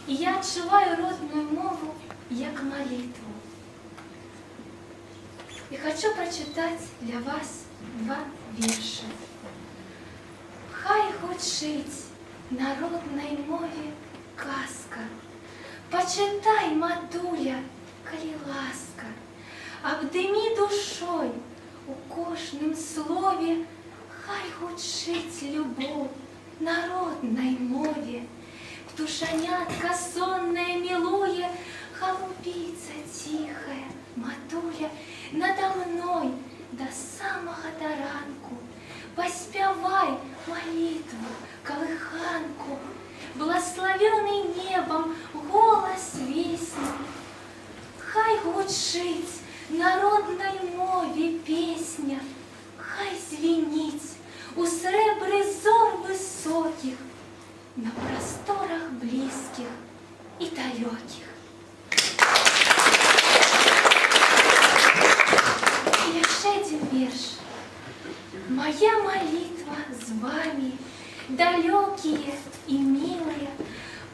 І я відчуваю родну мову як молитву. И хочу прочитать для вас 2 вірші. Хай гучить на родной мові казка. Почитай, матуля, коли ласка. Обдими душой у кожнім слові. Хай гучить любов на родной мові. Птушанятка сонная милує, голубица тихая, матуля, надо мной до самого до ранку. Поспевай молитву, колыханку, благословенный небом голос весни. Хай гучить на родной мові песня, хай звенить у сребрі зор високих, на просторах близьких і далеких. И еще один вірш. Моя молитва с вами, далекие и милые,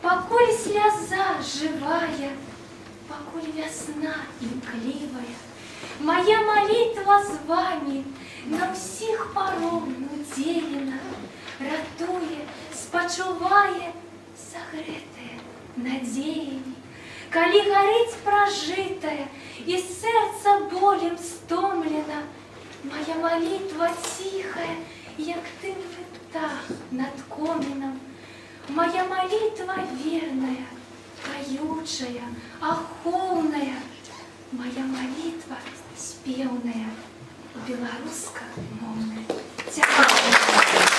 покуль слеза живая, покуль весна імкливая. Моя молитва с вами на всіх поровну делена, ратує, спочуває, согретая надеями. Коли горить прожитая и сердце болем стомлено, моя молитва тихая, як тихий птах над комином. Моя молитва верная, поючая, аховная. Моя молитва спевная, белорусскомовная. Дякую.